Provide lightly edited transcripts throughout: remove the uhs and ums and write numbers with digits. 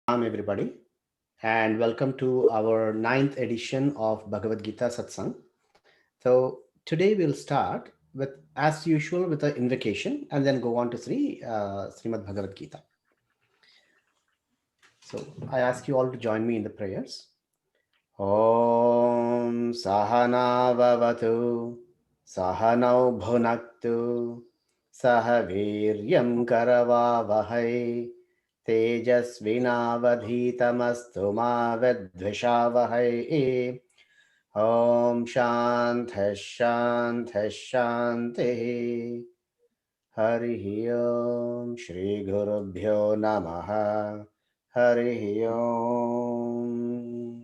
Everybody, and welcome to our ninth edition of Bhagavad Gita Satsang. So today we'll start with, as usual, with an invocation and then go on to Srimad Bhagavad Gita. So I ask you all to join me in the prayers. Om Sahana Vavatu Sahanau Bhunaktu Sahaviryam Karavavahai Tejasvinavadhitamastu ma vidvishavahai. Om Shanti Shanti Shanti. Hari Om Shri Gurubhyo Namaha. Hari Om.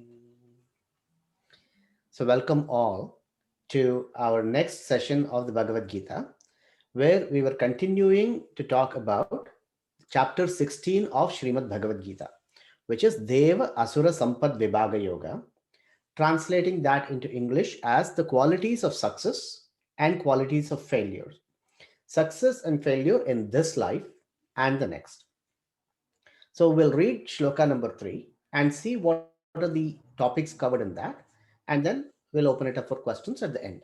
So welcome all to our next session of the Bhagavad Gita, where we were continuing to talk about chapter 16 of Srimad Bhagavad Gita, which is Deva Asura Sampad Vibhaga Yoga, translating that into English as the qualities of success and qualities of failure. Success and failure in this life and the next. So we'll read shloka number 3 and see what are the topics covered in that, and then we'll open it up for questions at the end.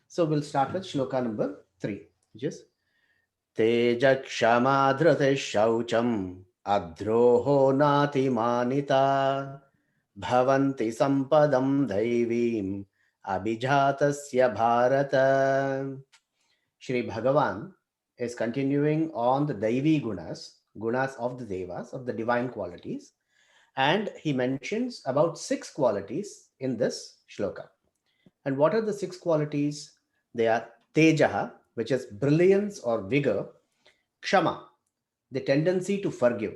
So we'll start with shloka number 3, which is Teja Kshama Dhriti Shaucham Adroho Nati Manita Bhavanti Sampadam Daivim Abhijatasya Bharata. Shri Bhagavan is continuing on the Daivi gunas of the Devas, of the divine qualities, and he mentions about 6 qualities in this shloka. And what are the 6 qualities? They are Tejaha, which is brilliance or vigor; Kshama, the tendency to forgive;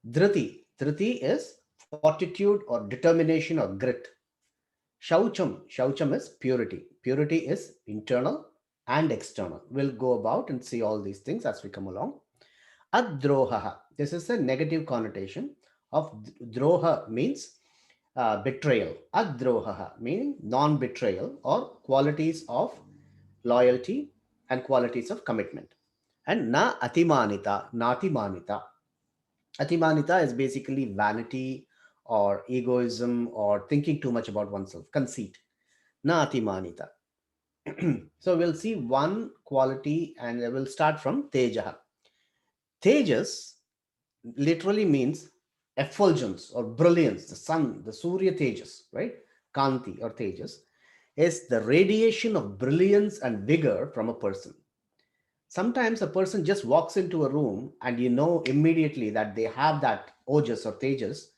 Dhriti is fortitude or determination or grit; Shaucham is purity. Purity is internal and external. We'll go about and see all these things as we come along. Adroha, this is a negative connotation of droha, means betrayal. Adroha meaning non-betrayal or qualities of loyalty and qualities of commitment. And na atimanita, natimanita. Atimanita is basically vanity or egoism or thinking too much about oneself, conceit. Na atimanita. So we'll see one quality and we'll start from Tejaha. Tejas literally means effulgence or brilliance, the sun, the Surya Tejas, right? Kanti or Tejas is the radiation of brilliance and vigor from a person. Sometimes a person just walks into a room and you know immediately that they have that ojas or tejas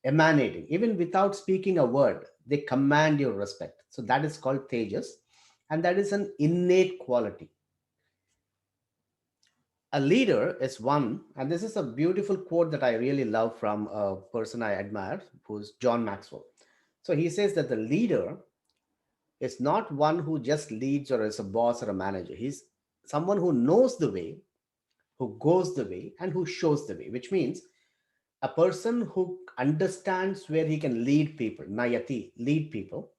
emanating. Even without speaking a word, they command your respect. So that is called tejas, and that is an innate quality. A leader is one, and this is a beautiful quote that I really love from a person I admire, who's John Maxwell. So he says that the leader is not one who just leads or is a boss or a manager. He's someone who knows the way, who goes the way, and who shows the way, which means a person who understands where he can lead people, nayati, lead people,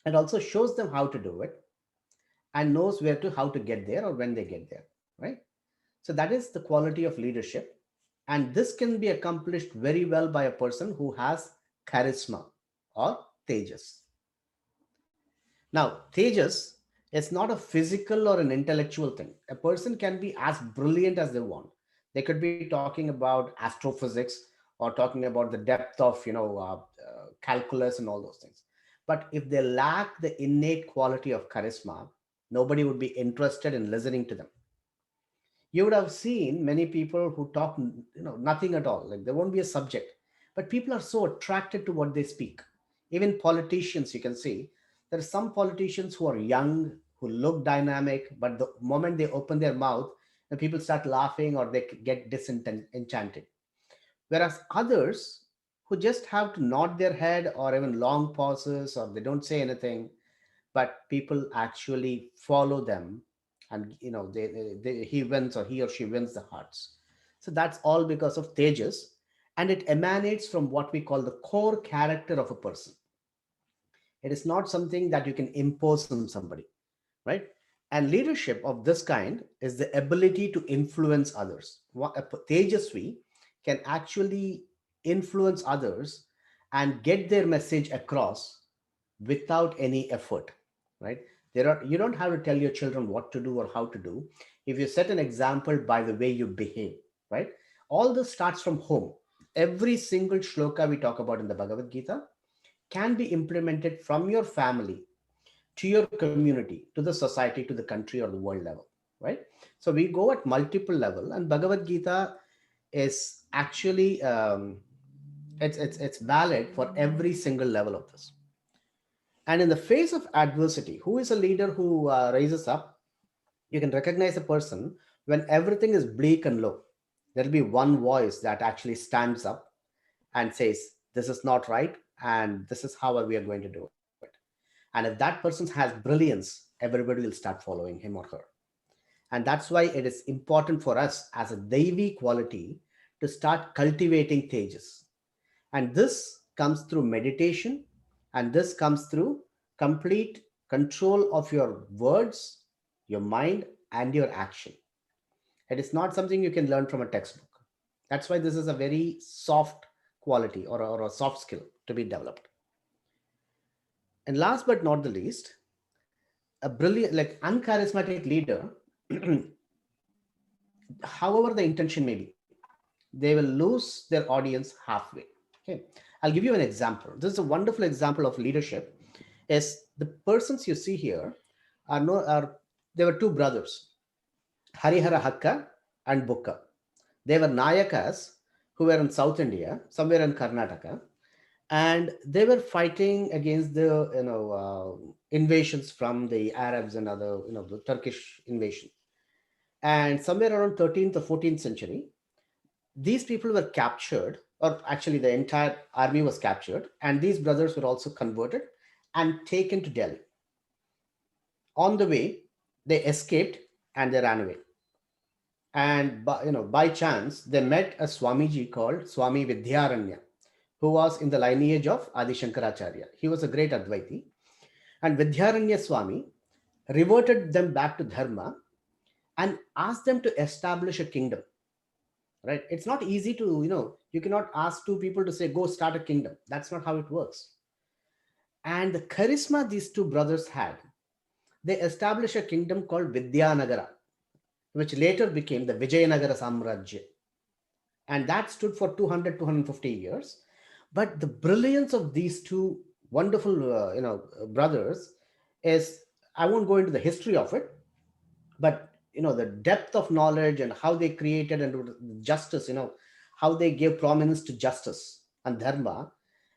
and also shows them how to do it and knows where to how to get there or when they get there, right? So that is the quality of leadership. And this can be accomplished very well by a person who has charisma or tejas. Now, tejas is not a physical or an intellectual thing. A person can be as brilliant as they want. They could be talking about astrophysics or talking about the depth of, calculus and all those things. But if they lack the innate quality of charisma, nobody would be interested in listening to them. You would have seen many people who talk, nothing at all. Like there won't be a subject, but people are so attracted to what they speak. Even politicians, you can see there are some politicians who are young, who look dynamic, but the moment they open their mouth, the people start laughing or they get disenchanted. Whereas others who just have to nod their head or even long pauses or they don't say anything, but people actually follow them, and he wins or he or she wins the hearts. So that's all because of tejas, and it emanates from what we call the core character of a person. It is not something that you can impose on somebody, right? And leadership of this kind is the ability to influence others. Tejasvi can actually influence others and get their message across without any effort, right? You don't have to tell your children what to do or how to do. If you set an example by the way you behave, right? All this starts from home. Every single shloka we talk about in the Bhagavad Gita can be implemented from your family to your community, to the society, to the country or the world level, right? So we go at multiple level, and Bhagavad Gita is actually it's valid for every single level of this. And in the face of adversity, who is a leader who raises up? You can recognize a person when everything is bleak and low. There'll be one voice that actually stands up and says, "This is not right, and this is how we are going to do it." And if that person has brilliance, everybody will start following him or her. And that's why it is important for us as a Devi quality to start cultivating Tejas. And this comes through meditation, and this comes through complete control of your words, your mind, and your action. It is not something you can learn from a textbook. That's why this is a very soft quality, or a soft skill to be developed. And last but not the least, a brilliant, like uncharismatic leader, however the intention may be, they will lose their audience halfway. Okay, I'll give you an example. This is a wonderful example of leadership. Is the persons you see here are no are there were two brothers, Harihara Hakka and Bukka. They were Nayakas who were in South India, somewhere in Karnataka, and they were fighting against the invasions from the Arabs and other, the Turkish invasion. And somewhere around 13th or 14th century, these people were captured, or actually the entire army was captured, and these brothers were also converted and taken to Delhi. On the way, they escaped and they ran away. And by chance, they met a Swamiji called Swami Vidyaranya, who was in the lineage of Adi Shankaracharya. He was a great Advaiti. And Vidyaranya Swami reverted them back to Dharma and asked them to establish a kingdom, right? It's not easy to, you cannot ask two people to say, go start a kingdom. That's not how it works. And the charisma these two brothers had, they established a kingdom called Vidyanagara, which later became the Vijayanagara Samrajya. And that stood for 200-250 years. But the brilliance of these two wonderful brothers is, I won't go into the history of it, but the depth of knowledge and how they created and justice, how they gave prominence to justice and dharma,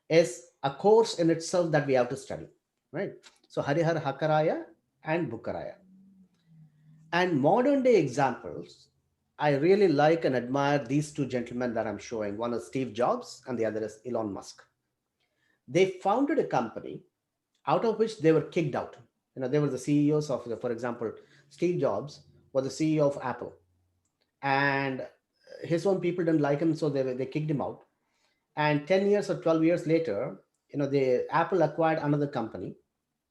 is a course in itself that we have to study, right? So Harihar Hakaraya and Bukkaraya. And modern day examples, I really like and admire these two gentlemen that I'm showing. One is Steve Jobs and the other is Elon Musk. They founded a company out of which they were kicked out. They were the CEOs of, for example, Steve Jobs was the CEO of Apple, and his own people didn't like him, so they kicked him out. And 10 years or 12 years later, the Apple acquired another company,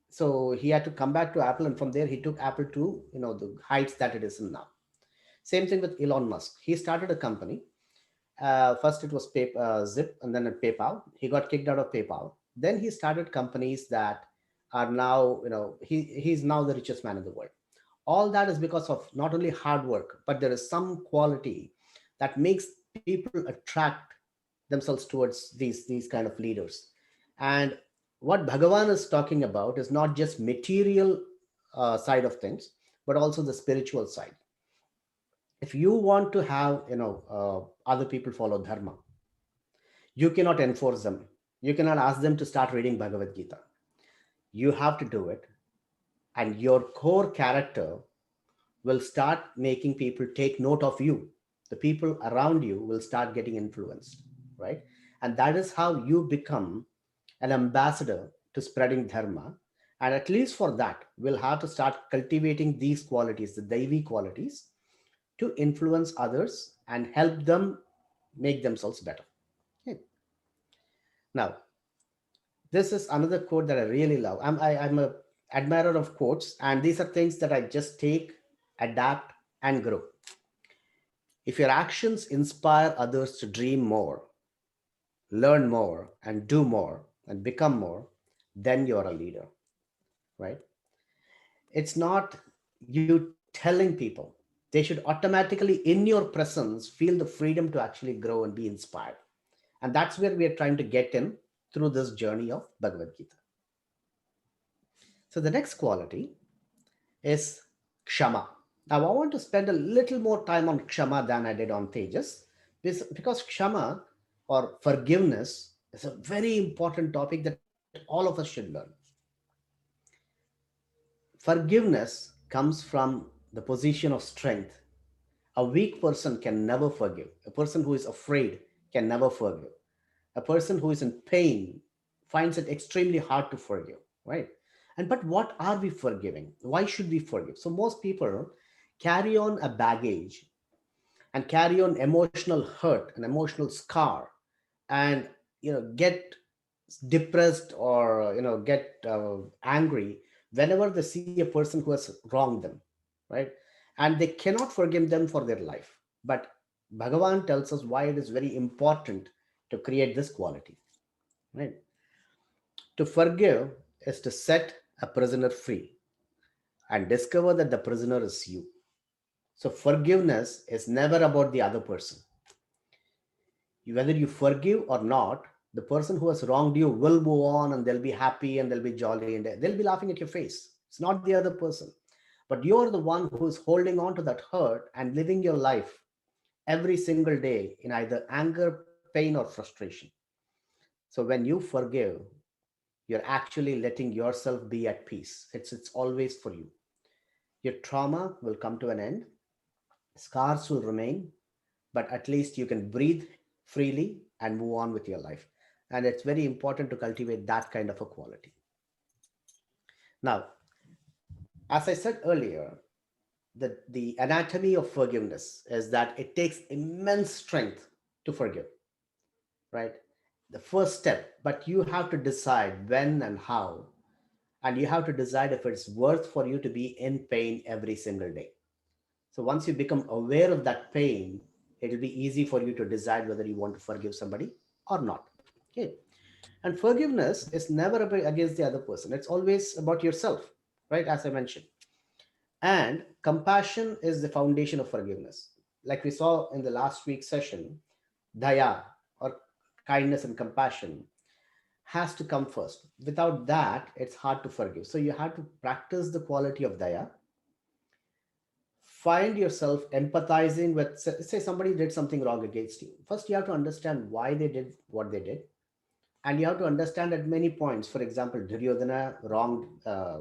so he had to come back to Apple, and from there he took Apple to the heights that it is in now. Same thing with Elon Musk. He started a company. First it was Zip, and then at PayPal. He got kicked out of PayPal. Then he started companies that are now, he's now the richest man in the world. All that is because of not only hard work, but there is some quality that makes people attract themselves towards these kind of leaders. And what Bhagavan is talking about is not just material side of things, but also the spiritual side. If you want to have other people follow dharma, you cannot enforce them. You cannot ask them to start reading Bhagavad Gita. You have to do it, and your core character will start making people take note of you. The people around you will start getting influenced, right? And that is how you become an ambassador to spreading dharma. And at least for that, we'll have to start cultivating these qualities, the Daivi qualities, to influence others and help them make themselves better. Okay. Now, this is another quote that I really love. I'm a admirer of quotes, and these are things that I just take, adapt, and grow. If your actions inspire others to dream more, learn more, and do more, and become more, then you're a leader, right? It's not you telling people. They should automatically, in your presence, feel the freedom to actually grow and be inspired. And that's where we are trying to get in through this journey of Bhagavad Gita. So the next quality is Kshama. Now, I want to spend a little more time on Kshama than I did on Tejas, because Kshama or forgiveness is a very important topic that all of us should learn. Forgiveness comes from the position of strength. A weak person can never forgive. A person who is afraid can never forgive. A person who is in pain finds it extremely hard to forgive, right? And but what are we forgiving? Why should we forgive? So most people carry on a baggage and carry on emotional hurt and emotional scar, and get depressed, or get angry whenever they see a person who has wronged them, right? And they cannot forgive them for their life. But Bhagavan tells us why it is very important to create this quality, right? To forgive is to set a prisoner free and discover that the prisoner is you. So forgiveness is never about the other person. Whether you forgive or not, the person who has wronged you will move on, and they'll be happy and they'll be jolly and they'll be laughing at your face. It's not the other person, but you're the one who is holding on to that hurt and living your life every single day in either anger, pain, or frustration. So when you forgive, you're actually letting yourself be at peace. It's always for you. Your trauma will come to an end, scars will remain, but at least you can breathe freely and move on with your life. And it's very important to cultivate that kind of a quality. Now, as I said earlier, the anatomy of forgiveness is that it takes immense strength to forgive, right? The first step, but you have to decide when and how, and you have to decide if it's worth for you to be in pain every single day. So once you become aware of that pain, it'll be easy for you to decide whether you want to forgive somebody or not. Okay. And forgiveness is never against the other person. It's always about yourself, right? As I mentioned. And compassion is the foundation of forgiveness. Like we saw in the last week's session, daya, or kindness and compassion, has to come first. Without that, it's hard to forgive. So you have to practice the quality of daya. Find yourself empathizing with, say somebody did something wrong against you. First, you have to understand why they did what they did. And you have to understand at many points. For example, Duryodhana wronged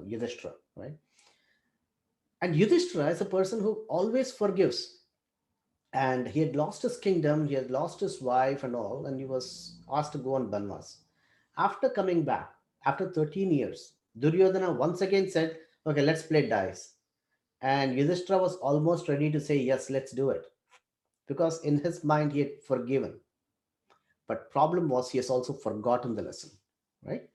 Yudhishthira, right? And Yudhishthira is a person who always forgives. And he had lost his kingdom, he had lost his wife and all, and he was asked to go on Banvas. After coming back, after 13 years, Duryodhana once again said, okay, let's play dice. And Yudhishthira was almost ready to say, yes, let's do it. Because in his mind, he had forgiven. But problem was he has also forgotten the lesson, right?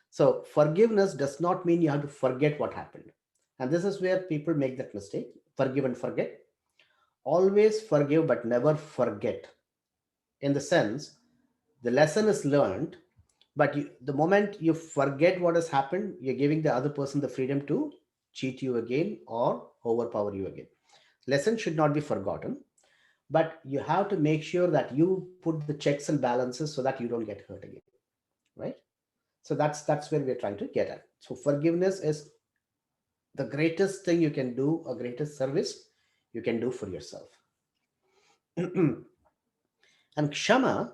So forgiveness does not mean you have to forget what happened. And this is where people make that mistake, forgive and forget. Always forgive, but never forget. In the sense, the lesson is learned, but the moment you forget what has happened, you're giving the other person the freedom to cheat you again or overpower you again. Lesson should not be forgotten, but you have to make sure that you put the checks and balances so that you don't get hurt again, right? So that's where we're trying to get at. So forgiveness is the greatest thing you can do, a greatest service you can do for yourself. And kshama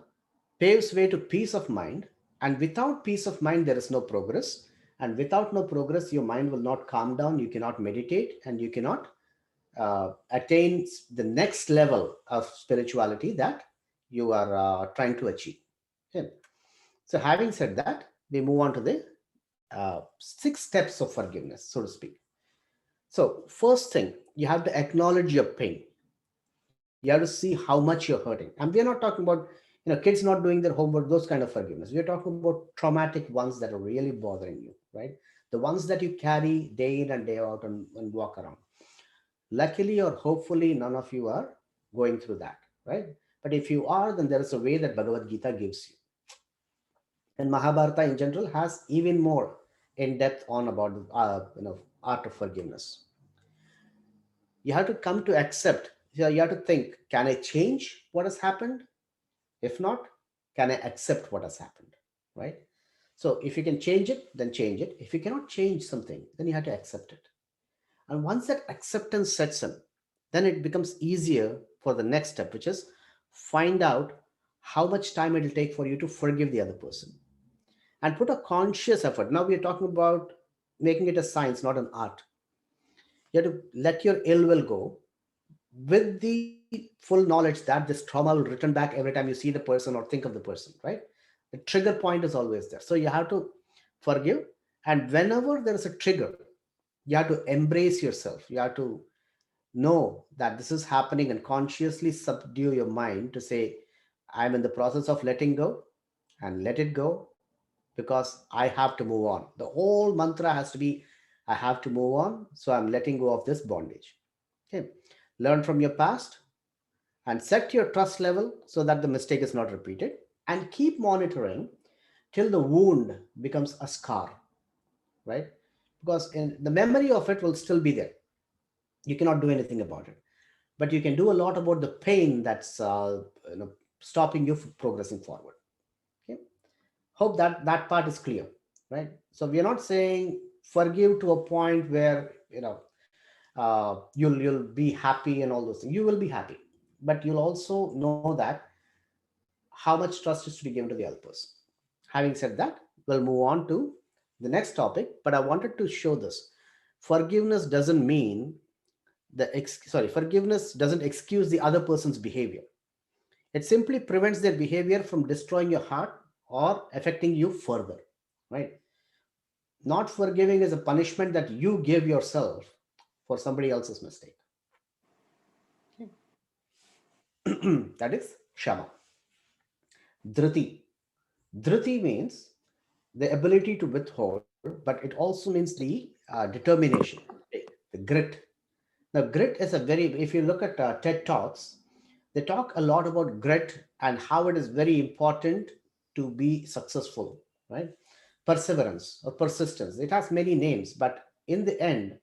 paves way to peace of mind. And without peace of mind, there is no progress. And without no progress, your mind will not calm down. You cannot meditate, and you cannot attain the next level of spirituality that you are trying to achieve. Okay. So, having said that, we move on to the 6 steps of forgiveness, so to speak. So, first thing, you have to acknowledge your pain. You have to see how much you're hurting. And we are not talking about kids not doing their homework, those kind of forgiveness. We are talking about traumatic ones that are really bothering you, right? The ones that you carry day in and day out and walk around. Luckily or hopefully, none of you are going through that, right? But if you are, then there is a way that Bhagavad Gita gives you. And Mahabharata in general has even more in depth on about the art of forgiveness. You have to come to accept. You have to think: Can I change what has happened? If not, can I accept what has happened? Right. So if you can change it, then change it. If you cannot change something, then you have to accept it. And once that acceptance sets in, then it becomes easier for the next step, which is find out how much time it will take for you to forgive the other person and put a conscious effort. Now we are talking about making it a science, not an art. You have to let your ill will go with the full knowledge that this trauma will return back every time you see the person or think of the person, right? The trigger point is always there. So you have to forgive. And whenever there is a trigger, you have to embrace yourself. You have to know that this is happening and consciously subdue your mind to say, I'm in the process of letting go, and let it go because I have to move on. The whole mantra has to be, I have to move on. So I'm letting go of this bondage. Okay. Learn from your past and set your trust level so that the mistake is not repeated, and keep monitoring till the wound becomes a scar, right? Because the memory of it will still be there. You cannot do anything about it, but you can do a lot about the pain that's stopping you from progressing forward. Okay. Hope that that part is clear, right? So we are not saying forgive to a point where you'll be happy and all those things. You will be happy, but you'll also know that how much trust is to be given to the other person. Having said that, we'll move on to the next topic, but I wanted to show this. Forgiveness doesn't mean forgiveness doesn't excuse the other person's behavior. It simply prevents their behavior from destroying your heart or affecting you further, right? Not forgiving is a punishment that you give yourself for somebody else's mistake. That is shama. Dhriti. Dhriti means the ability to withhold, but it also means the determination, the grit. Now, grit is a very, if you look at TED Talks, they talk a lot about grit and how it is very important to be successful, right? Perseverance or persistence. It has many names, but in the end,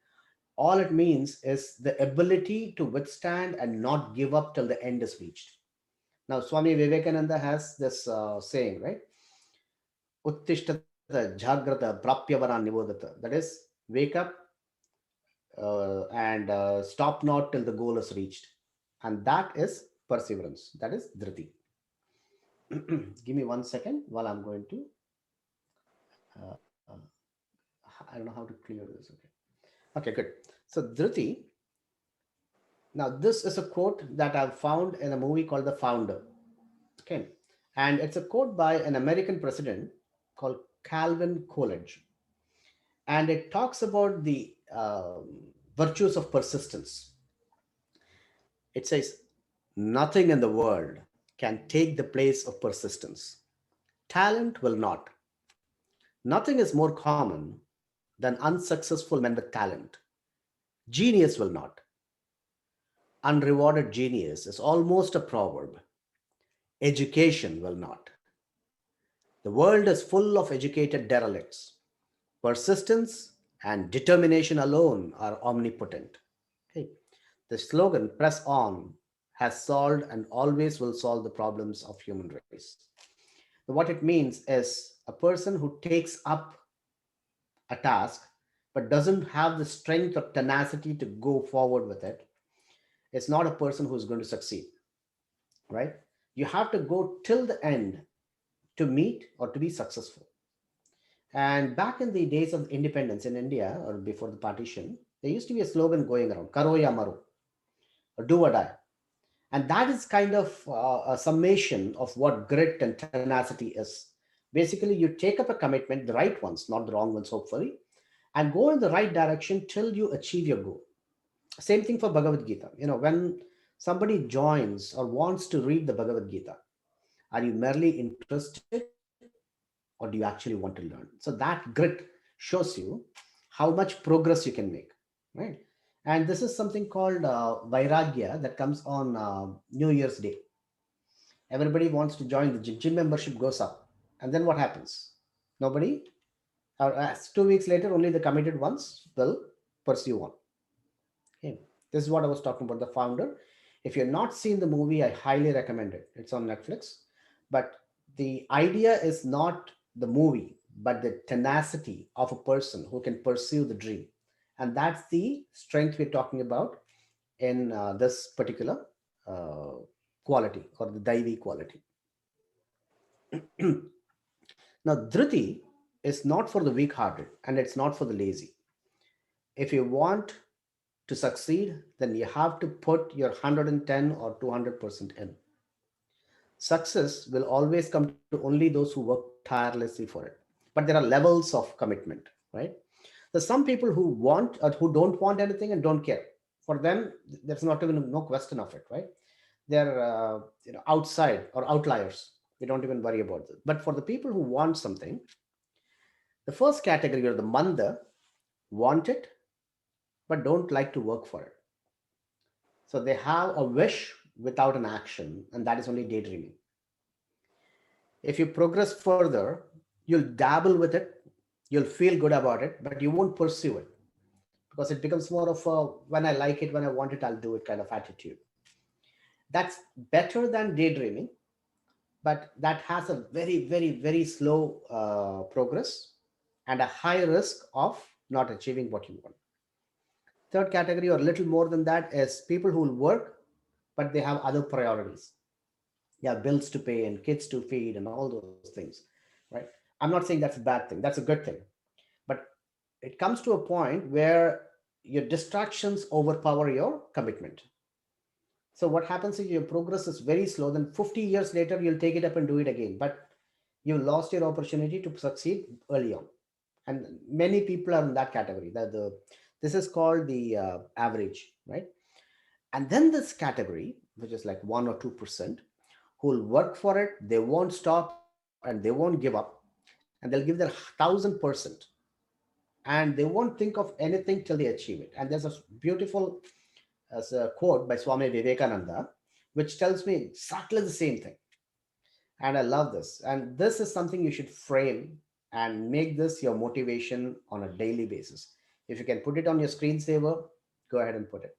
all it means is the ability to withstand and not give up till the end is reached. Now, Swami Vivekananda has this saying, right? Uttishtata jagrata prapyavara nibodhata. That is, wake up and stop not till the goal is reached. And that is perseverance. That is dhriti. Give me 1 second while I'm going to. Uh, I don't know how to clear this. Okay. Okay, good. So dhriti. Now this is a quote that I've found in a movie called The Founder. Okay, and it's a quote by an American president called Calvin Coolidge, and it talks about the virtues of persistence. It says, nothing in the world can take the place of persistence. Talent will not. Nothing is more common than unsuccessful men with talent. Genius will not. Unrewarded genius is almost a proverb. Education will not. The world is full of educated derelicts. Persistence and determination alone are omnipotent. Okay. The slogan, press on, has solved and always will solve the problems of human race. What it means is a person who takes up a task but doesn't have the strength or tenacity to go forward with it, it's not a person who's going to succeed, right? You have to go till the end to meet or to be successful. And back in the days of independence in India or before the partition, there used to be a slogan going around, Karo ya Maru, or do or die. And that is kind of a summation of what grit and tenacity is. Basically, you take up a commitment, the right ones, not the wrong ones, hopefully, and go in the right direction till you achieve your goal. Same thing for Bhagavad Gita. When somebody joins or wants to read the Bhagavad Gita, are you merely interested or do you actually want to learn? So that grit shows you how much progress you can make, right? And this is something called Vairagya that comes on New Year's Day. Everybody wants to join the gym membership goes up. And then what happens? Nobody, or 2 weeks later, only the committed ones will pursue on. Okay. This is what I was talking about, the founder. If you're not seen the movie, I highly recommend it. It's on Netflix. But the idea is not the movie, but the tenacity of a person who can pursue the dream. And that's the strength we're talking about in this particular uh, quality, or the Daivi quality. Now, Dhriti is not for the weak hearted and it's not for the lazy. If you want to succeed, then you have to put your 110 or 200% in. Success will always come to only those who work tirelessly for it. But there are levels of commitment, right? There's some people who want or who don't want anything and don't care. For them, there's not even no question of it, right? They're outside or outliers. We don't even worry about this. But for the people who want something, the first category, or the manda, want it but don't like to work for it. So they have a wish without an action, and that is only daydreaming. If you progress further, you'll dabble with it, you'll feel good about it, but you won't pursue it because it becomes more of a when I like it, when I want it, I'll do it kind of attitude. That's better than daydreaming, but that has a very, very, very slow progress and a high risk of not achieving what you want. Third category, or a little more than that, is people who will work, but they have other priorities. You have bills to pay and kids to feed and all those things, right? I'm not saying that's a bad thing, that's a good thing. But it comes to a point where your distractions overpower your commitment. So what happens is your progress is very slow. Then 50 years later, you'll take it up and do it again. But you lost your opportunity to succeed early on. And many people are in that category. This is called the average, right? And then this category, which is like 1 or 2%, who will work for it, they won't stop and they won't give up, and they'll give their 1,000%, and they won't think of anything till they achieve it. And there's a beautiful as a quote by Swami Vivekananda, which tells me exactly the same thing. And I love this. And this is something you should frame and make this your motivation on a daily basis. If you can put it on your screensaver, go ahead and put it.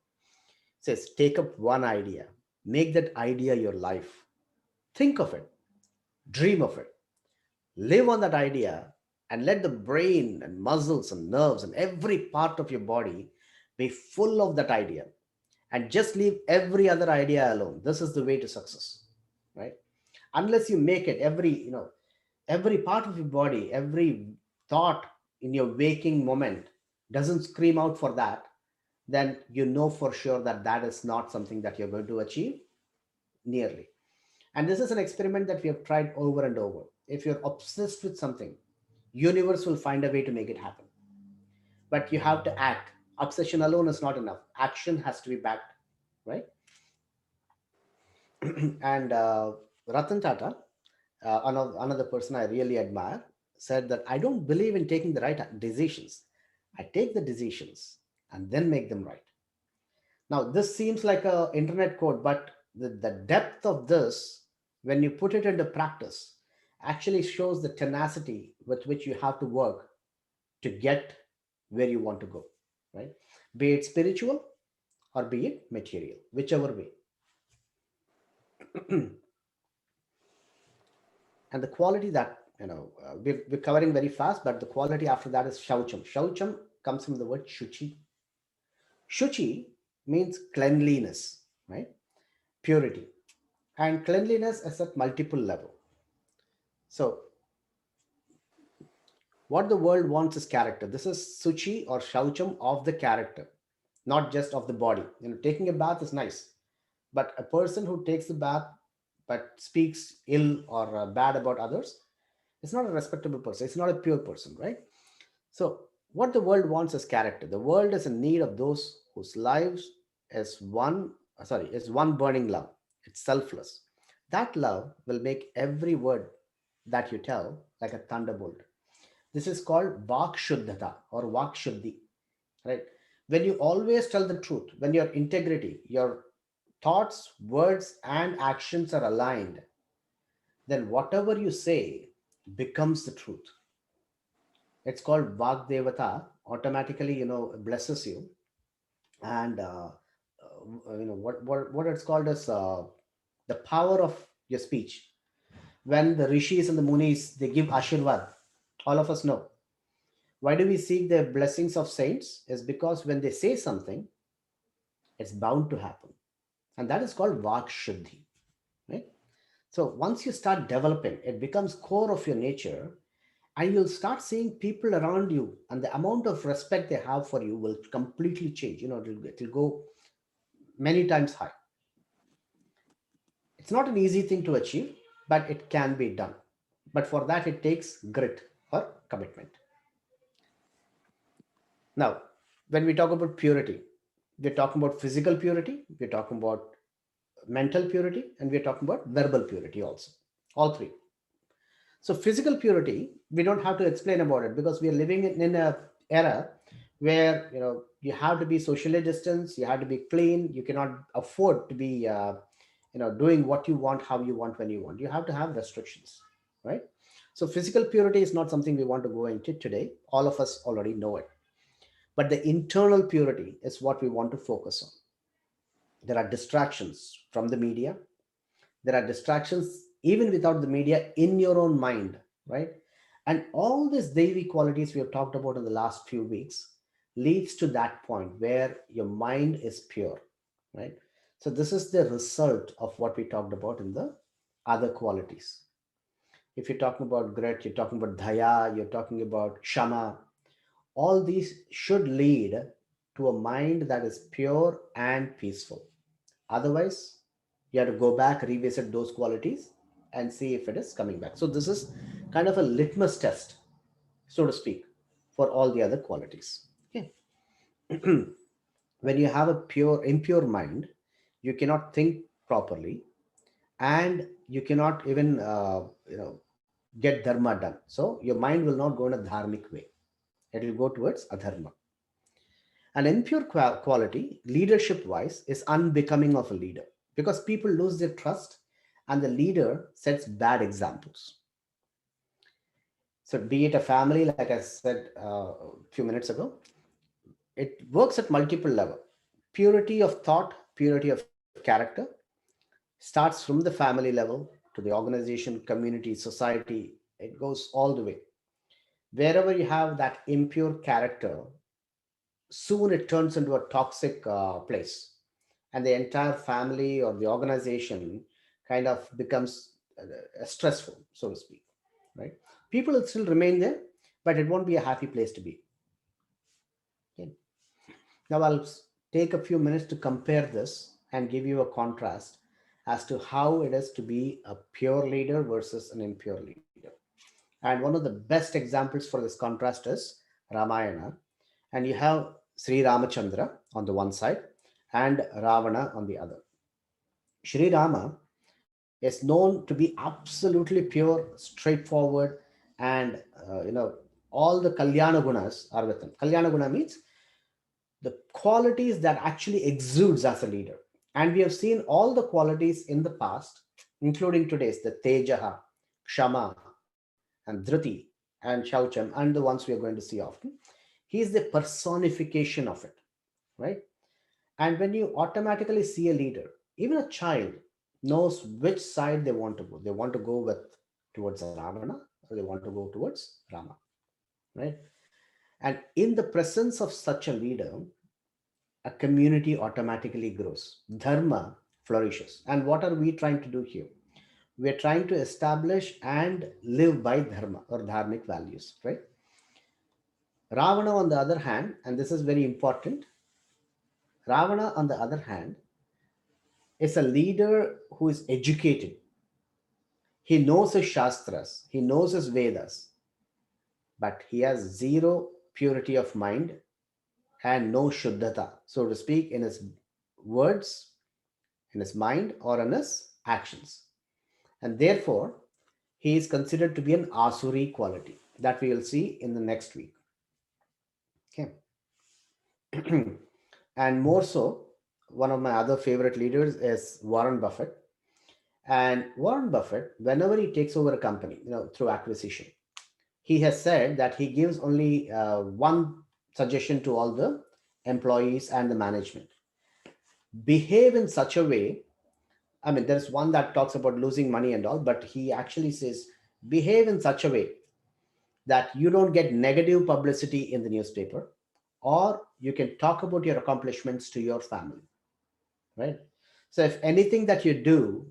It says, take up one idea, make that idea your life. Think of it, dream of it, live on that idea, and let the brain and muscles and nerves and every part of your body be full of that idea, and just leave every other idea alone. This is the way to success, right? Unless you make it every part of your body, every thought in your waking moment doesn't scream out for that, then you know for sure that that is not something that you're going to achieve nearly. And this is an experiment that we have tried over and over. If you're obsessed with something, universe will find a way to make it happen. But you have to act. Obsession alone is not enough. Action has to be backed, right? And Ratan Tata, another person I really admire, said that I don't believe in taking the right decisions. I take the decisions and then make them right. Now, this seems like a internet quote, but the depth of this, when you put it into practice, actually shows the tenacity with which you have to work to get where you want to go, right? Be it spiritual or be it material, whichever way. And the quality that we're covering very fast, but the quality after that is shaucham. Shaucham comes from the word shuchi. Shuchi means cleanliness, right? Purity. And cleanliness is at multiple level. So what the world wants is character. This is suchi or shaucham of the character, not just of the body. Taking a bath is nice, but a person who takes the bath but speaks ill or bad about others, it's not a respectable person. It's not a pure person, right? So, what the world wants is character. The world is in need of those whose lives is one burning love. It's selfless. That love will make every word that you tell like a thunderbolt. This is called Vak Shuddhata or Vak Shuddhi, right? When you always tell the truth, when your integrity, your thoughts, words, and actions are aligned, then whatever you say becomes the truth. It's called Vagdevata, automatically, blesses you. And, what it's called as the power of your speech. When the rishis and the munis, they give ashirvad, all of us know. Why do we seek the blessings of saints? Is because when they say something, it's bound to happen. And that is called Vak Shuddhi. Right? So once you start developing, it becomes core of your nature, and you'll start seeing people around you, and the amount of respect they have for you will completely change. It'll go many times high. It's not an easy thing to achieve, but it can be done. But for that, it takes grit or commitment. Now, when we talk about purity, we're talking about physical purity, we're talking about mental purity, and we're talking about verbal purity also. All three. So physical purity, we don't have to explain about it because we are living in a era where you have to be socially distanced, you have to be clean, you cannot afford to be doing what you want, how you want, when you want. You have to have restrictions, right? So physical purity is not something we want to go into today. All of us already know it. But the internal purity is what we want to focus on. There are distractions from the media. There are distractions even without the media in your own mind, right? And all these daily qualities we have talked about in the last few weeks leads to that point where your mind is pure, right? So this is the result of what we talked about in the other qualities. If you're talking about grit, you're talking about dhaya, you're talking about shama, all these should lead to a mind that is pure and peaceful. Otherwise, you have to go back, revisit those qualities, and see if it is coming back. So, this is kind of a litmus test, so to speak, for all the other qualities. Okay. When you have a impure mind, you cannot think properly, and you cannot even, get dharma done. So, your mind will not go in a dharmic way, it will go towards adharma. An impure quality, leadership wise, is unbecoming of a leader because people lose their trust and the leader sets bad examples. So, be it a family, like I said a few minutes ago, it works at multiple level. Purity of thought, purity of character starts from the family level to the organization, community, society. It goes all the way. Wherever you have that impure character, soon it turns into a toxic place, and the entire family or the organization kind of becomes stressful, so to speak, right? People will still remain there, but it won't be a happy place to be. Okay. Now I'll take a few minutes to compare this and give you a contrast as to how it is to be a pure leader versus an impure leader. And one of the best examples for this contrast is Ramayana. And you have Sri Ramachandra on the one side and Ravana on the other. Sri Rama is known to be absolutely pure, straightforward, and all the Kalyana gunas are with him. Kalyana guna means the qualities that actually exudes as a leader. And we have seen all the qualities in the past, including today's, the Tejaha, Kshama, and Dhriti, and Shaucham, and the ones we are going to see often. He is the personification of it, right? And when you automatically see a leader, even a child knows which side they want to go. They want to go with towards Ravana, or they want to go towards Rama, right? And in the presence of such a leader, a community automatically grows. Dharma flourishes. And what are we trying to do here? We are trying to establish and live by dharma or dharmic values, right? Ravana, on the other hand, and this is very important, Ravana, on the other hand, is a leader who is educated. He knows his Shastras, he knows his Vedas, but he has zero purity of mind and no Shuddhata, so to speak, in his words, in his mind, or in his actions. And therefore, he is considered to be an Asuri quality that we will see in the next week. Okay. And more so, one of my other favorite leaders is Warren Buffett. And Warren Buffett, whenever he takes over a company, through acquisition, he has said that he gives only one suggestion to all the employees and the management: behave in such a way. I mean, there's one that talks about losing money and all, but he actually says behave in such a way that you don't get negative publicity in the newspaper, or you can talk about your accomplishments to your family, right? So if anything that you do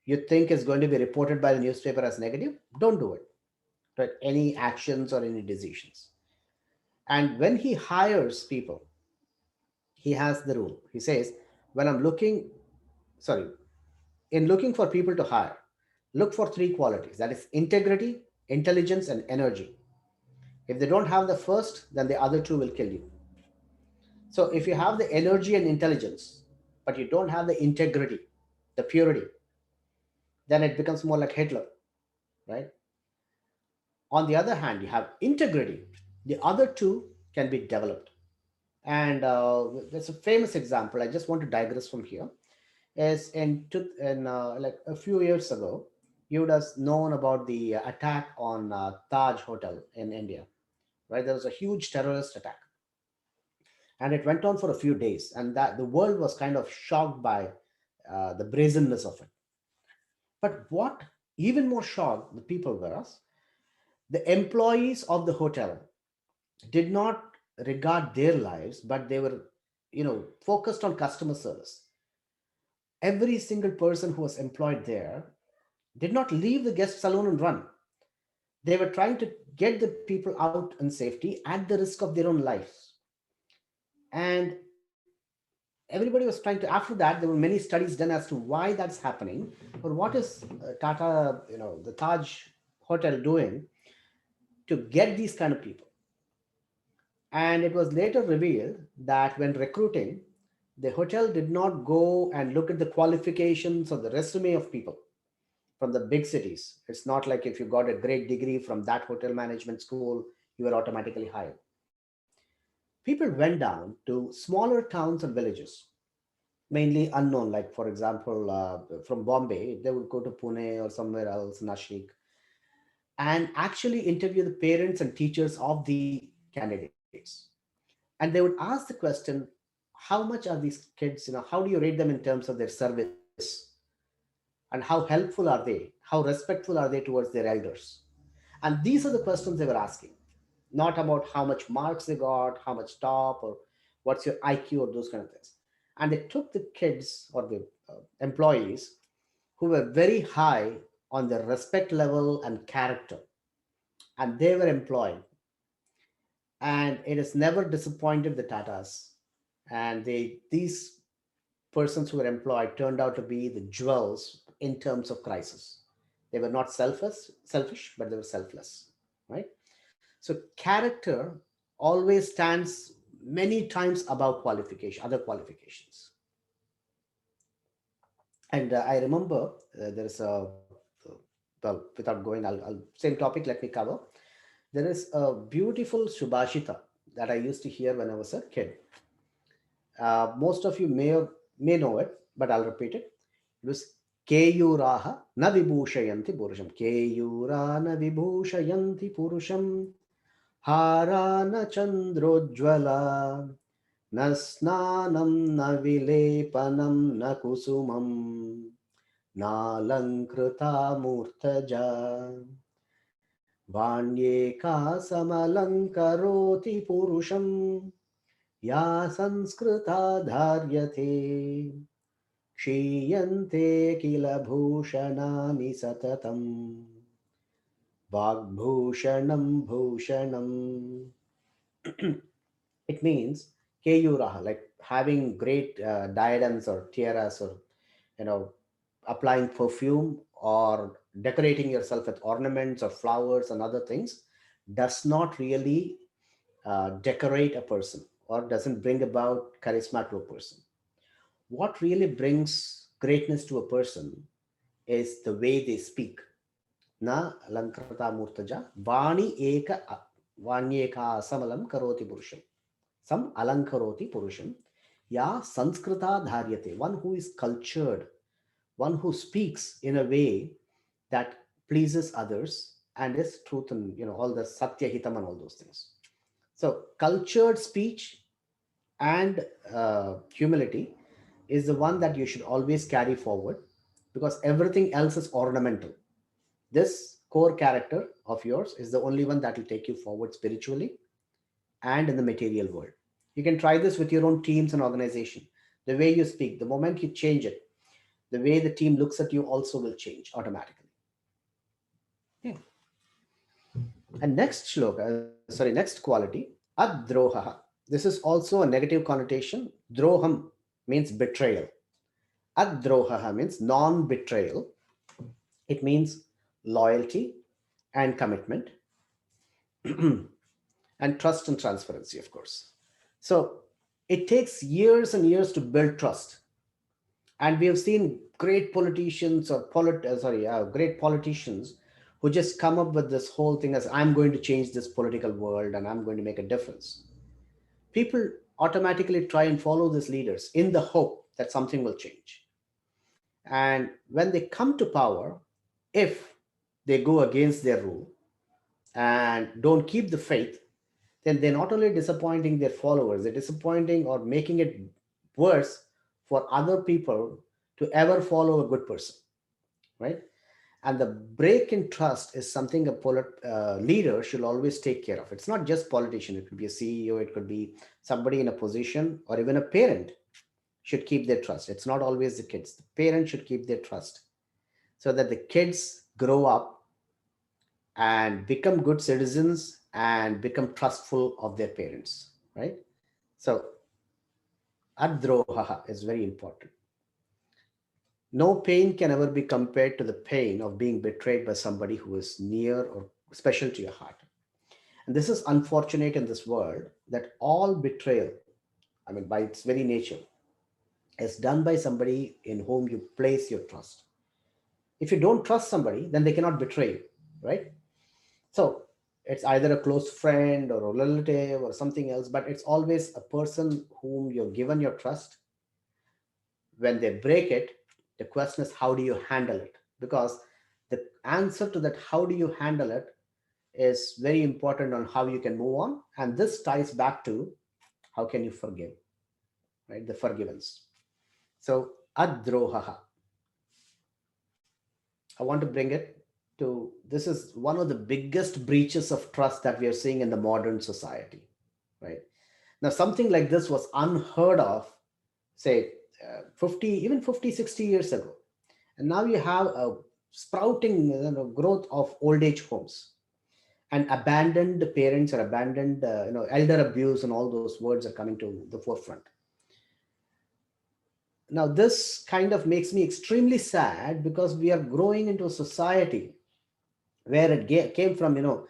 you think is going to be reported by the newspaper as negative, don't do it, right? Any actions or any decisions. And when he hires people, he has the rule. He says, when I'm looking, sorry, in looking for people to hire, look for three qualities: that is integrity, intelligence, and energy. If they don't have the first, then the other two will kill you. So if you have the energy and intelligence, but you don't have the integrity, the purity, then it becomes more like Hitler, right? On the other hand, you have integrity. The other two can be developed. And there's a famous example. I just want to digress from here. Is in like a few years ago, you would have known about the attack on Taj Hotel in India, right? There was a huge terrorist attack, and it went on for a few days, and that the world was kind of shocked by the brazenness of it. But what even more shocked the people was the employees of the hotel did not regard their lives, but they were, focused on customer service. Every single person who was employed there did not leave the guest saloon and run. They were trying to get the people out in safety at the risk of their own lives. And everybody was trying to, after that, there were many studies done as to why that's happening, or what is Tata, the Taj Hotel doing to get these kind of people. And it was later revealed that when recruiting, the hotel did not go and look at the qualifications or the resume of people from the big cities. It's not like if you got a great degree from that hotel management school, you were automatically hired. People went down to smaller towns and villages, mainly unknown. Like, for example, from Bombay, they would go to Pune or somewhere else, Nashik, and actually interview the parents and teachers of the candidates. And they would ask the question, how much are these kids, how do you rate them in terms of their service? And how helpful are they? How respectful are they towards their elders? And these are the questions they were asking, not about how much marks they got, how much top, or what's your IQ, or those kind of things. And they took the kids or the employees who were very high on their respect level and character, and they were employed. And it has never disappointed the Tatas. And these persons who were employed turned out to be the jewels in terms of crisis. They were not selfish, but they were selfless, right? So character always stands many times above other qualifications. And I remember there is well, without going, same topic, let me cover. There is a beautiful Subhashita that I used to hear when I was a kid. Most of you may know it, but I'll repeat it. It was Keyuraha na vibhushayanti purusham. Keyura na vibhushayanti purusham. Hara na chandrojvala. Na snanam na vilepanam na kusumam. Na lankrita murtaja. Vanyeka samalankaroti purusham. या संस्कृता धार्यते क्षीयन्ते किल भूषणानि सततम् वाग्भूषणं भूषणम्. It means keyuraha, like having great diadems or tiaras, or you know applying perfume or decorating yourself with ornaments or flowers and other things does not really decorate a person, or doesn't bring about charisma to a person. What really brings greatness to a person is the way they speak. Na lankrata murtaja vani eka vanyeka asamalam karoti purusham. Some alankaroti purusham. Ya Sanskrita dharyate. One who is cultured, one who speaks in a way that pleases others and is truth and all the satya hitam and all those things. So cultured speech and humility is the one that you should always carry forward, because everything else is ornamental. This core character of yours is the only one that will take you forward spiritually and in the material world. You can try this with your own teams and organization. The way you speak, the moment you change it, the way the team looks at you also will change automatically. Yeah. And next shloka, next quality, adroha. This is also a negative connotation. Droham means betrayal. Adroha means non-betrayal. It means loyalty and commitment and trust and transparency, of course. So it takes years and years to build trust. And we have seen great politicians or great politicians who just come up with this whole thing as, I'm going to change this political world and I'm going to make a difference. People automatically try and follow these leaders in the hope that something will change. And when they come to power, if they go against their rule and don't keep the faith, then they're not only disappointing their followers, they're disappointing or making it worse for other people to ever follow a good person, right? And the break in trust is something a leader should always take care of. It's not just politician, it could be a CEO, it could be somebody in a position, or even a parent should keep their trust. It's not always the kids. The parents should keep their trust so that the kids grow up and become good citizens and become trustful of their parents, right? So adroha is very important. No pain can ever be compared to the pain of being betrayed by somebody who is near or special to your heart. And this is unfortunate in this world, that all betrayal, I mean, by its very nature, is done by somebody in whom you place your trust. If you don't trust somebody, then they cannot betray you, right? So it's either a close friend or a relative or something else, but it's always a person whom you've given your trust. When they break it, the question is, how do you handle it? Because the answer to that, how do you handle it, is very important on how you can move on. And this ties back to how can you forgive, right? The forgiveness. So adroha, I want to bring it to, this is one of the biggest breaches of trust that we are seeing in the modern society, right? Now, something like this was unheard of, say, 50, even 50, 60 years ago. And now you have a sprouting growth of old age homes, and abandoned parents or abandoned, elder abuse, and all those words are coming to the forefront. Now, this kind of makes me extremely sad, because we are growing into a society where it came from, Matru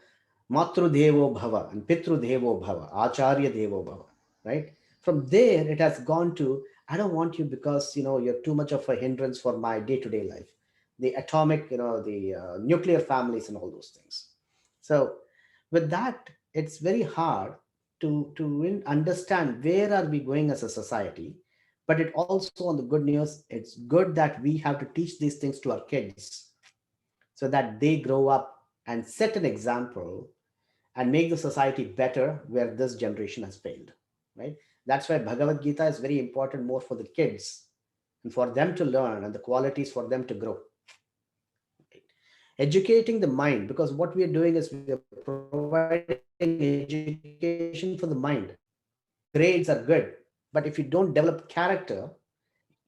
Devo Bhava and Pitru Devo Bhava, Acharya Devo Bhava, right? From there, it has gone to, I don't want you because, you're too much of a hindrance for my day to day life. The atomic, the nuclear families and all those things. So, with that, it's very hard to understand where are we going as a society. But it also, on the good news, it's good that we have to teach these things to our kids so that they grow up and set an example and make the society better where this generation has failed, right? That's why Bhagavad Gita is very important more for the kids and for them to learn and the qualities for them to grow. Educating the mind, because what we are doing is we are providing education for the mind. Grades are good, but if you don't develop character,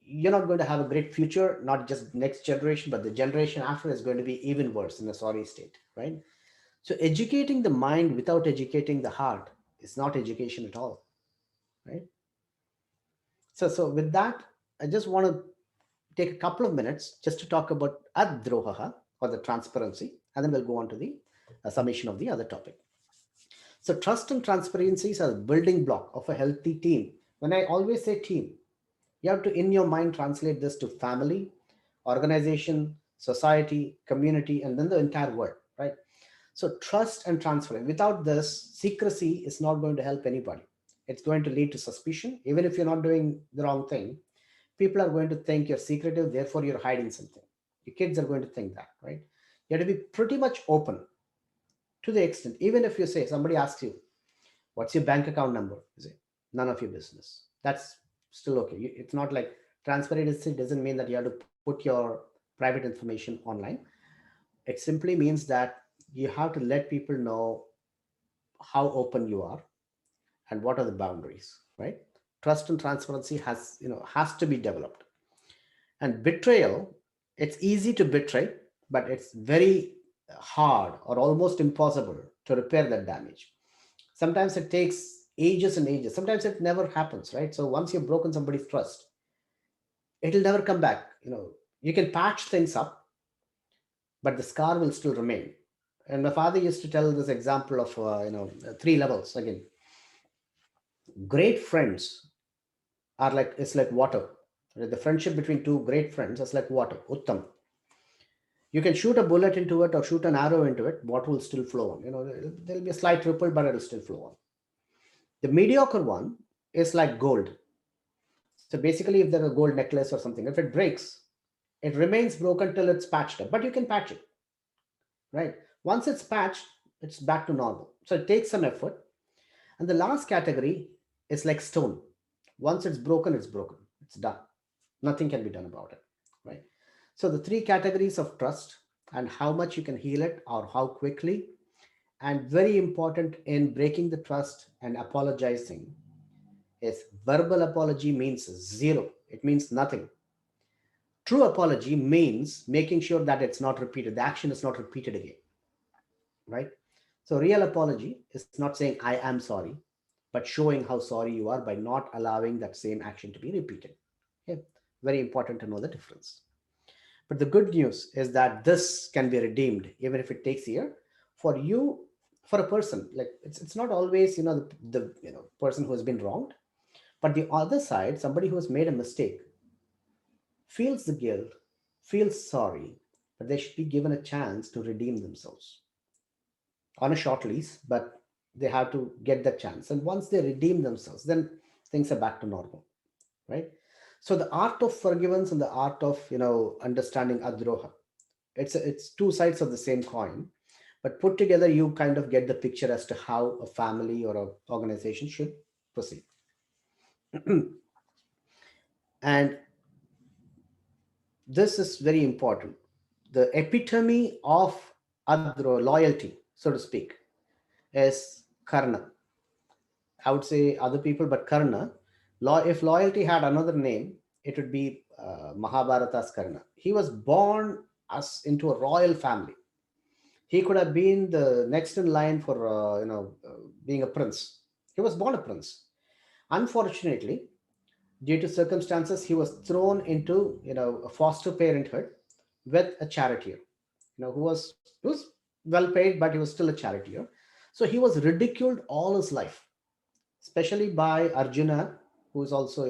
you're not going to have a great future. Not just next generation, but the generation after is going to be even worse, in a sorry state, right? So educating the mind without educating the heart is not education at all, right? So with that, I just want to take a couple of minutes just to talk about adroha, or the transparency, and then we'll go on to the summation of the other topic. So trust and transparency is a building block of a healthy team. When I always say team, you have to, in your mind, translate this to family, organization, society, community, and then the entire world, right? So trust and transparency. Without this, secrecy is not going to help anybody. It's going to lead to suspicion. Even if you're not doing the wrong thing, people are going to think you're secretive, therefore you're hiding something. Your kids are going to think that, right? You have to be pretty much open to the extent, even if you say somebody asks you, what's your bank account number? You say, none of your business. That's still okay. It's not like transparency doesn't mean that you have to put your private information online. It simply means that you have to let people know how open you are and what are the boundaries, right? Trust and transparency has to be developed. And betrayal, it's easy to betray, but it's very hard or almost impossible to repair that damage. Sometimes it takes ages and ages. Sometimes it never happens, right? So once you've broken somebody's trust, it'll never come back. You can patch things up, but the scar will still remain. And my father used to tell this example of three levels. Again, great friends are like, it's like water. Right? The friendship between two great friends is like water, uttam. You can shoot a bullet into it or shoot an arrow into it, water will still flow on. There'll be a slight ripple, but it'll still flow on. The mediocre one is like gold. So basically, if there's a gold necklace or something, if it breaks, it remains broken till it's patched up, but you can patch it, right? Once it's patched, it's back to normal. So it takes some effort. And the last category is like stone. Once it's broken, it's broken. It's done. Nothing can be done about it, right? So the three categories of trust and how much you can heal it or how quickly, and very important in breaking the trust and apologizing is verbal apology means zero. It means nothing. True apology means making sure that it's not repeated. The action is not repeated again, right? So real apology is not saying I am sorry, but showing how sorry you are by not allowing that same action to be repeated. Okay? Very important to know the difference. But the good news is that this can be redeemed even if it takes a year for you, for a person. Like it's not always the person who has been wronged, but the other side, somebody who has made a mistake, feels the guilt, feels sorry, but they should be given a chance to redeem themselves on a short lease, but they have to get that chance. And once they redeem themselves, then things are back to normal, right? So the art of forgiveness and the art of understanding adroha, it's two sides of the same coin, but put together you kind of get the picture as to how a family or a organization should proceed. And this is very important. The epitome of adro, loyalty, so to speak, is karna. I would say other people, but karna. If loyalty had another name, it would be Mahabharata's Karna. He was born as into a royal family. He could have been the next in line for being a prince. He was born a prince. Unfortunately, due to circumstances, he was thrown into a foster parenthood with a charioteer. Who was well paid, but he was still a charioteer. So he was ridiculed all his life, especially by Arjuna, who is also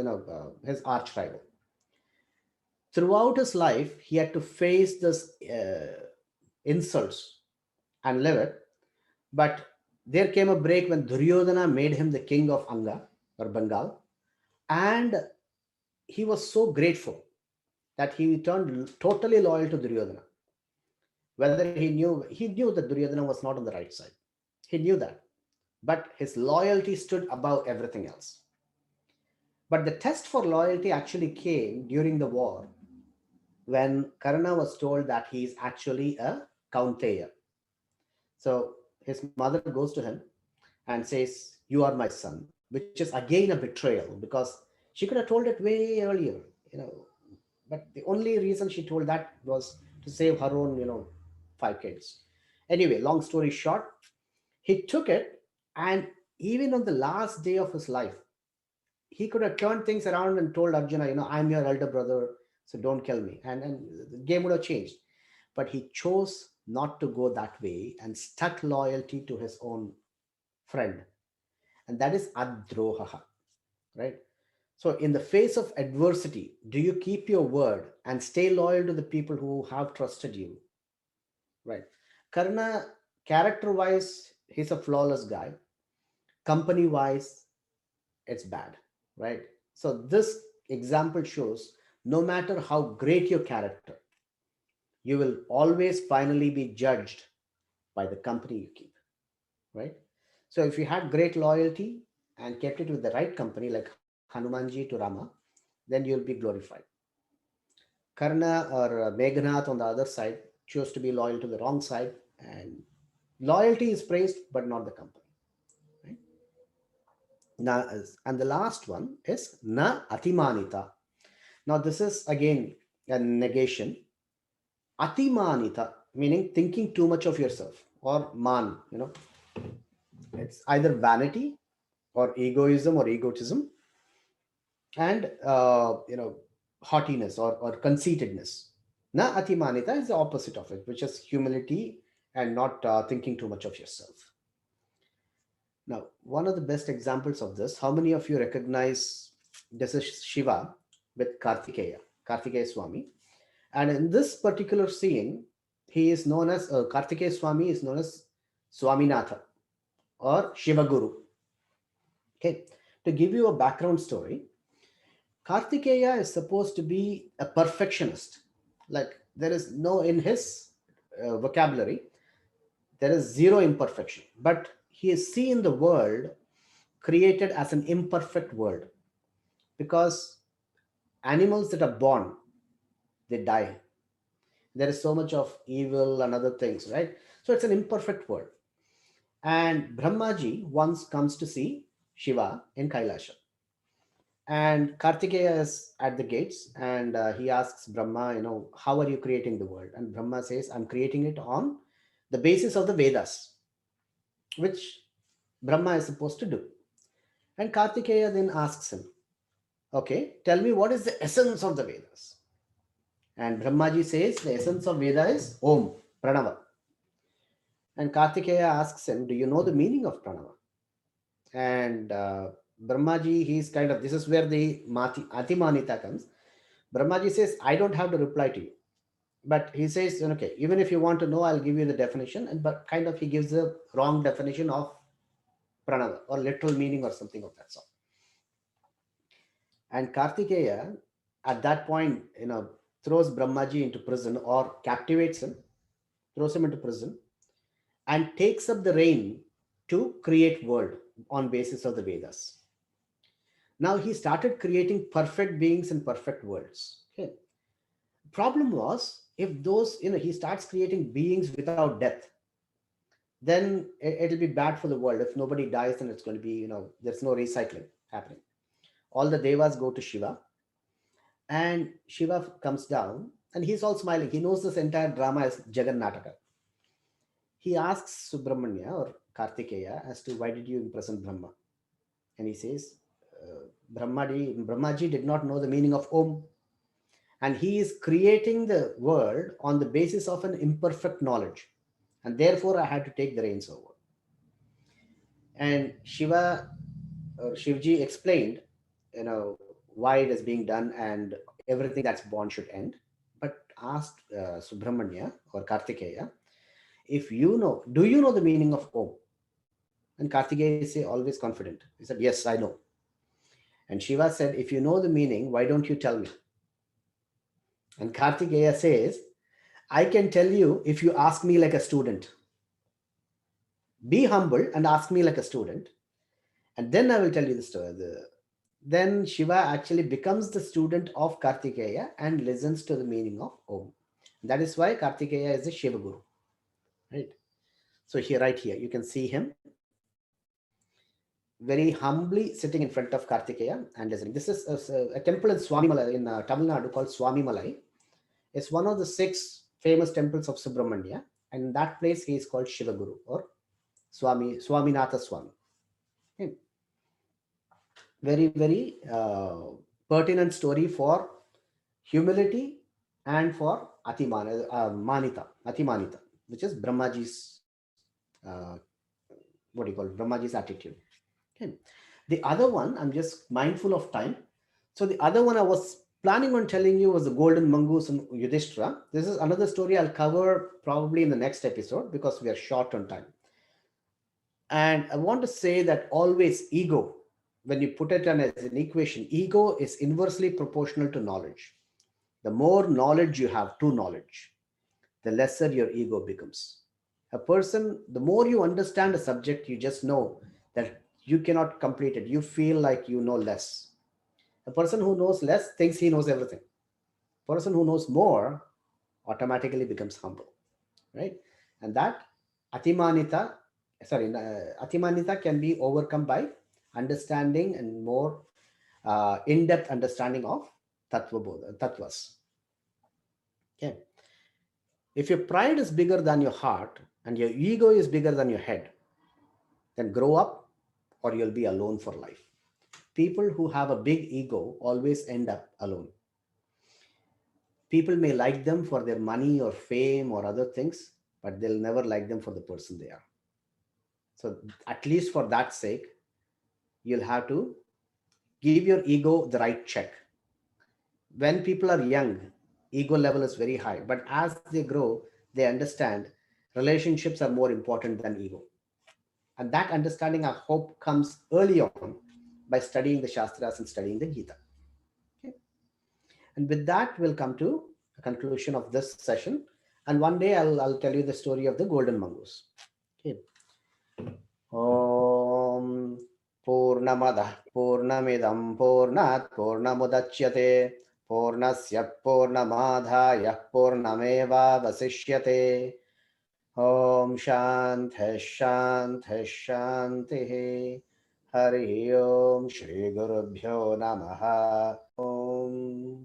his arch rival. Throughout his life, he had to face this insults and live it. But there came a break when Duryodhana made him the king of Anga or Bengal, and he was so grateful that he turned totally loyal to Duryodhana. Whether he knew that Duryodhana was not on the right side. He knew that. But his loyalty stood above everything else. But the test for loyalty actually came during the war when Karna was told that he is actually a Kaunteya. So his mother goes to him and says, "You are my son," which is again a betrayal because she could have told it way earlier, you know. But the only reason she told that was to save her own, five kids. Anyway, long story short, he took it, and even on the last day of his life, he could have turned things around and told Arjuna, I'm your elder brother, so don't kill me. And the game would have changed. But he chose not to go that way and stuck loyalty to his own friend. And that is adroha, right? So in the face of adversity, do you keep your word and stay loyal to the people who have trusted you, right? Karna, character wise, he's a flawless guy. Company wise, it's bad, right? So this example shows no matter how great your character, you will always finally be judged by the company you keep, right? So if you had great loyalty and kept it with the right company, like Hanumanji to Rama, then you'll be glorified. Karna or Meghnath on the other side chose to be loyal to the wrong side, and loyalty is praised, but not the company. Right? Now, and the last one is na atimanita. Now, this is again a negation. Atimanita, meaning thinking too much of yourself, or man, it's either vanity or egoism or egotism, and haughtiness or conceitedness. Na atimanita is the opposite of it, which is humility and not thinking too much of yourself. Now, one of the best examples of this, how many of you recognize this is Shiva with Kartikeya Swami? And in this particular scene, he is known as Kartikeya Swami is known as Swaminatha or Shiva Guru. Okay, to give you a background story, Kartikeya is supposed to be a perfectionist. Like there is no in his vocabulary, there is zero imperfection, but he is seen the world created as an imperfect world because animals that are born, they die. There is so much of evil and other things, right? So it's an imperfect world. And Brahmaji once comes to see Shiva in Kailasha. And Kartikeya is at the gates and he asks Brahma, how are you creating the world? And Brahma says, I'm creating it on the basis of the Vedas, which Brahma is supposed to do. And Kartikeya then asks him, okay, tell me what is the essence of the Vedas? And Brahmaji says the essence of Veda is Om, Pranava. And Kartikeya asks him, do you know the meaning of Pranava? And Brahmaji, he's kind of, this is where the Atimanita comes. Brahmaji says, I don't have to reply to you. But he says, okay, even if you want to know, I'll give you the definition. And but kind of he gives the wrong definition of Pranava or literal meaning or something of that sort. And Kartikeya, at that point, throws Brahmaji into prison or captivates him, throws him into prison, and takes up the reign to create world on basis of the Vedas. Now he started creating perfect beings and perfect worlds. Okay. Problem was if those, he starts creating beings without death, then it'll be bad for the world. If nobody dies, then it's going to be, there's no recycling happening. All the devas go to Shiva, and Shiva comes down, and he's all smiling. He knows this entire drama is Jagannataka. He asks Subramanya or Kartikeya as to why did you imprison Brahma? And he says, Brahmaji did not know the meaning of Om. And he is creating the world on the basis of an imperfect knowledge. And therefore, I had to take the reins over. And Shivji explained, why it is being done and everything that's born should end. But asked Subramanya or Kartikeya, do you know the meaning of Om? And Kartikeya is always confident. He said, yes, I know. And Shiva said, if you know the meaning, why don't you tell me? And Kartikeya says, I can tell you if you ask me like a student. Be humble and ask me like a student. And then I will tell you the story. Then Shiva actually becomes the student of Kartikeya and listens to the meaning of Om. That is why Kartikeya is the Shiva Guru. Right? So right here, you can see him very humbly sitting in front of Kartikeya and listening. This is a temple in Swamimalai in Tamil Nadu called Swamimalai. It's one of the 6 famous temples of Subramanya. And in that place, he is called Shiva Guru or Swaminatha Swami. Okay. Very, very pertinent story for humility and for Atimanita, which is Brahmaji's, Brahmaji's attitude. Okay. The other one, I'm just mindful of time. So the other one I was planning on telling you was the golden mongoose and Yudhishthira. This is another story I'll cover probably in the next episode because we are short on time. And I want to say that always ego when you put it on as an equation, ego is inversely proportional to knowledge. The more knowledge you have, true knowledge, the lesser your ego becomes. A person, the more you understand a subject, you just know that you cannot complete it. You feel like you know less. A person who knows less thinks he knows everything. A person who knows more automatically becomes humble, right? And that atimanita, atimanita can be overcome by understanding and more in-depth understanding of tattvas. Okay. If your pride is bigger than your heart and your ego is bigger than your head, then grow up or you'll be alone for life. People who have a big ego always end up alone. People may like them for their money or fame or other things, but they'll never like them for the person they are. So, at least for that sake, you'll have to give your ego the right check. When people are young, ego level is very high, but as they grow, they understand relationships are more important than ego. And that understanding, I hope, comes early on by studying the Shastras and studying the Gita. Okay? And with that, we'll come to a conclusion of this session. And one day I'll tell you the story of the golden mongoose. Okay. Om Purnamadah Purnamidam Purnat Purnamudachyate Purnasya Purnamadhaya Purnameva Vasishyate. Om Shanti Shanti Shanti. Hari Om Shri Gurubhyo Namaha. Om